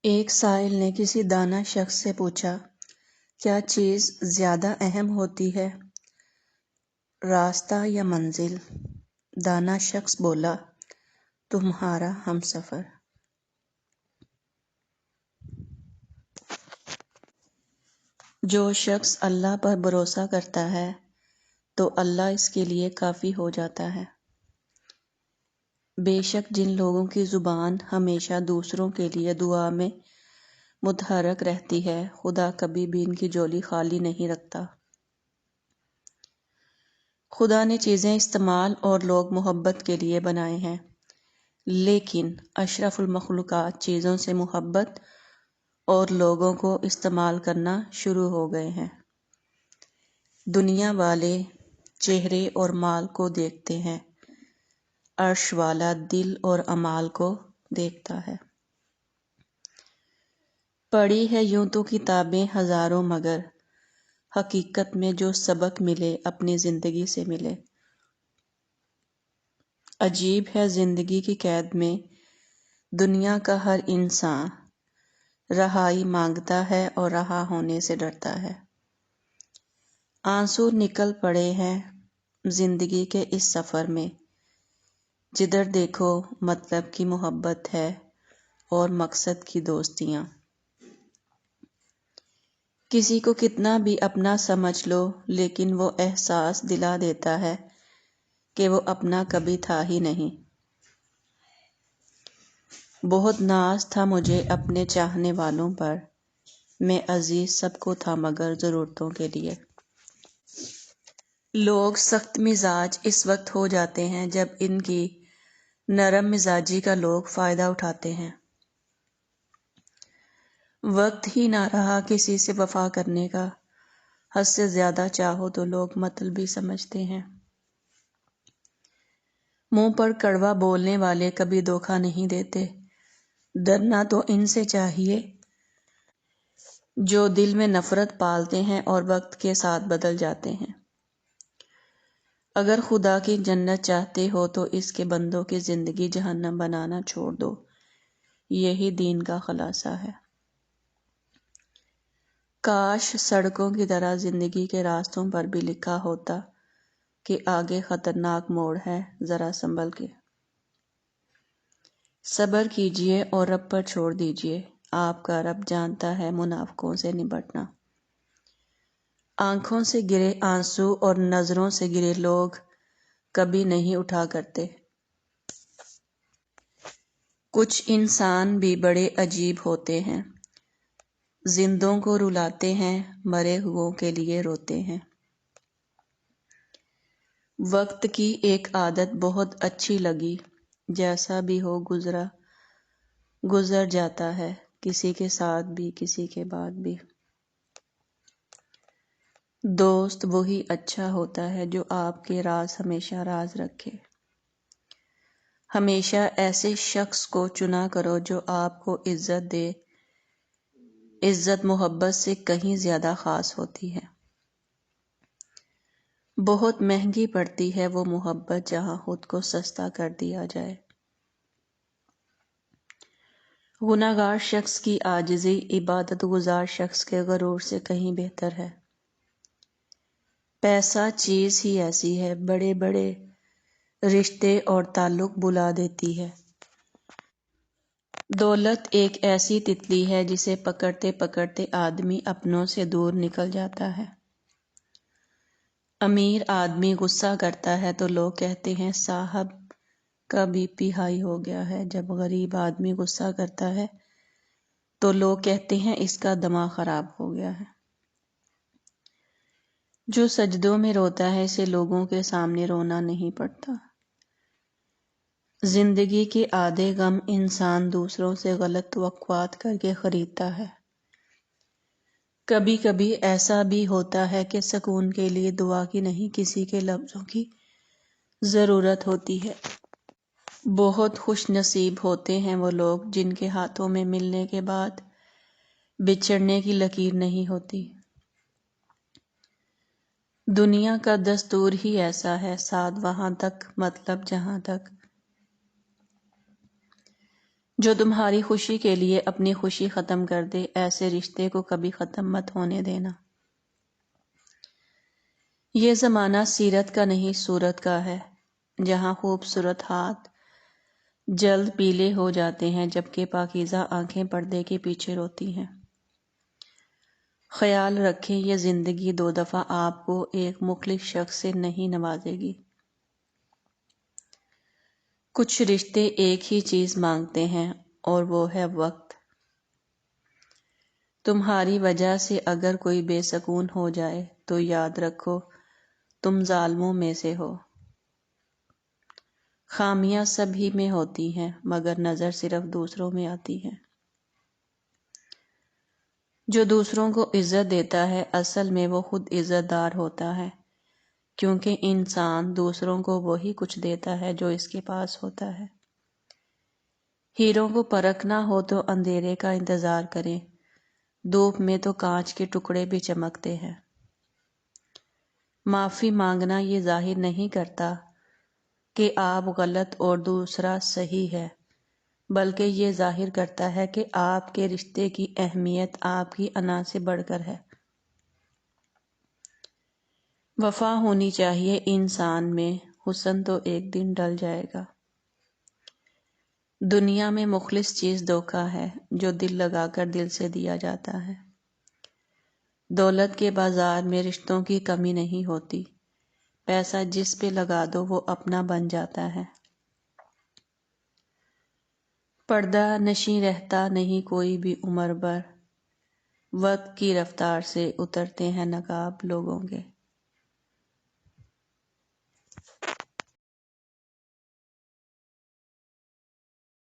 ایک سائل نے کسی دانا شخص سے پوچھا، کیا چیز زیادہ اہم ہوتی ہے، راستہ یا منزل؟ دانا شخص بولا، تمہارا ہمسفر۔ جو شخص اللہ پر بھروسہ کرتا ہے تو اللہ اس کے لیے کافی ہو جاتا ہے۔ بے شک جن لوگوں کی زبان ہمیشہ دوسروں کے لیے دعا میں متحرک رہتی ہے، خدا کبھی بھی ان کی جھولی خالی نہیں رکھتا۔ خدا نے چیزیں استعمال اور لوگ محبت کے لیے بنائے ہیں، لیکن اشرف المخلوقات چیزوں سے محبت اور لوگوں کو استعمال کرنا شروع ہو گئے ہیں۔ دنیا والے چہرے اور مال کو دیکھتے ہیں، عرش والا دل اور اعمال کو دیکھتا ہے۔ پڑھی ہے یوں تو کتابیں ہزاروں، مگر حقیقت میں جو سبق ملے اپنی زندگی سے ملے۔ عجیب ہے زندگی کی قید میں دنیا کا ہر انسان، رہائی مانگتا ہے اور رہا ہونے سے ڈرتا ہے۔ آنسو نکل پڑے ہیں زندگی کے اس سفر میں، جدھر دیکھو مطلب کی محبت ہے اور مقصد کی دوستیاں۔ کسی کو کتنا بھی اپنا سمجھ لو، لیکن وہ احساس دلا دیتا ہے کہ وہ اپنا کبھی تھا ہی نہیں۔ بہت ناز تھا مجھے اپنے چاہنے والوں پر، میں عزیز سب کو تھا مگر ضرورتوں کے لیے۔ لوگ سخت مزاج اس وقت ہو جاتے ہیں جب ان کی نرم مزاجی کا لوگ فائدہ اٹھاتے ہیں۔ وقت ہی نہ رہا کسی سے وفا کرنے کا، حد سے زیادہ چاہو تو لوگ مطلبی سمجھتے ہیں۔ منہ پر کڑوا بولنے والے کبھی دھوکہ نہیں دیتے، ڈرنا تو ان سے چاہیے جو دل میں نفرت پالتے ہیں اور وقت کے ساتھ بدل جاتے ہیں۔ اگر خدا کی جنت چاہتے ہو تو اس کے بندوں کی زندگی جہنم بنانا چھوڑ دو، یہی دین کا خلاصہ ہے۔ کاش سڑکوں کی طرح زندگی کے راستوں پر بھی لکھا ہوتا کہ آگے خطرناک موڑ ہے، ذرا سنبھل کے۔ صبر کیجئے اور رب پر چھوڑ دیجئے، آپ کا رب جانتا ہے منافقوں سے نبٹنا۔ آنکھوں سے گرے آنسو اور نظروں سے گرے لوگ کبھی نہیں اٹھا کرتے۔ کچھ انسان بھی بڑے عجیب ہوتے ہیں، زندوں کو رلاتے ہیں، مرے ہوئوں کے لیے روتے ہیں۔ وقت کی ایک عادت بہت اچھی لگی، جیسا بھی ہو گزرا گزر جاتا ہے، کسی کے ساتھ بھی کسی کے بعد بھی۔ دوست وہی اچھا ہوتا ہے جو آپ کے راز ہمیشہ راز رکھے۔ ہمیشہ ایسے شخص کو چنا کرو جو آپ کو عزت دے، عزت محبت سے کہیں زیادہ خاص ہوتی ہے۔ بہت مہنگی پڑتی ہے وہ محبت جہاں خود کو سستا کر دیا جائے۔ گنہگار شخص کی عاجزی عبادت گزار شخص کے غرور سے کہیں بہتر ہے۔ پیسہ چیز ہی ایسی ہے، بڑے بڑے رشتے اور تعلق بلا دیتی ہے۔ دولت ایک ایسی تتلی ہے جسے پکڑتے پکڑتے آدمی اپنوں سے دور نکل جاتا ہے۔ امیر آدمی غصہ کرتا ہے تو لوگ کہتے ہیں صاحب کا بی پی ہائی ہو گیا ہے، جب غریب آدمی غصہ کرتا ہے تو لوگ کہتے ہیں اس کا دماغ خراب ہو گیا ہے۔ جو سجدوں میں روتا ہے اسے لوگوں کے سامنے رونا نہیں پڑتا۔ زندگی کے آدھے غم انسان دوسروں سے غلط توقعات کر کے خریدتا ہے۔ کبھی کبھی ایسا بھی ہوتا ہے کہ سکون کے لیے دعا کی نہیں کسی کے لفظوں کی ضرورت ہوتی ہے۔ بہت خوش نصیب ہوتے ہیں وہ لوگ جن کے ہاتھوں میں ملنے کے بعد بچھڑنے کی لکیر نہیں ہوتی۔ دنیا کا دستور ہی ایسا ہے، ساتھ وہاں تک مطلب جہاں تک۔ جو تمہاری خوشی کے لیے اپنی خوشی ختم کر دے، ایسے رشتے کو کبھی ختم مت ہونے دینا۔ یہ زمانہ سیرت کا نہیں صورت کا ہے، جہاں خوبصورت ہاتھ جلد پیلے ہو جاتے ہیں جبکہ پاکیزہ آنکھیں پردے کے پیچھے روتی ہیں۔ خیال رکھیں یہ زندگی دو دفعہ آپ کو ایک مخلص شخص سے نہیں نوازے گی۔ کچھ رشتے ایک ہی چیز مانگتے ہیں اور وہ ہے وقت۔ تمہاری وجہ سے اگر کوئی بے سکون ہو جائے تو یاد رکھو تم ظالموں میں سے ہو۔ خامیاں سبھی میں ہوتی ہیں مگر نظر صرف دوسروں میں آتی ہے۔ جو دوسروں کو عزت دیتا ہے اصل میں وہ خود عزت دار ہوتا ہے، کیونکہ انسان دوسروں کو وہی کچھ دیتا ہے جو اس کے پاس ہوتا ہے۔ ہیروں کو پرکھنا ہو تو اندھیرے کا انتظار کریں، دھوپ میں تو کانچ کے ٹکڑے بھی چمکتے ہیں۔ معافی مانگنا یہ ظاہر نہیں کرتا کہ آپ غلط اور دوسرا صحیح ہے، بلکہ یہ ظاہر کرتا ہے کہ آپ کے رشتے کی اہمیت آپ کی انا سے بڑھ کر ہے۔ وفا ہونی چاہیے انسان میں، حسن تو ایک دن ڈل جائے گا۔ دنیا میں مخلص چیز دھوکہ ہے جو دل لگا کر دل سے دیا جاتا ہے۔ دولت کے بازار میں رشتوں کی کمی نہیں ہوتی، پیسہ جس پہ لگا دو وہ اپنا بن جاتا ہے۔ پردہ نشیں رہتا نہیں کوئی بھی عمر بھر، وقت کی رفتار سے اترتے ہیں نقاب لوگوں کے۔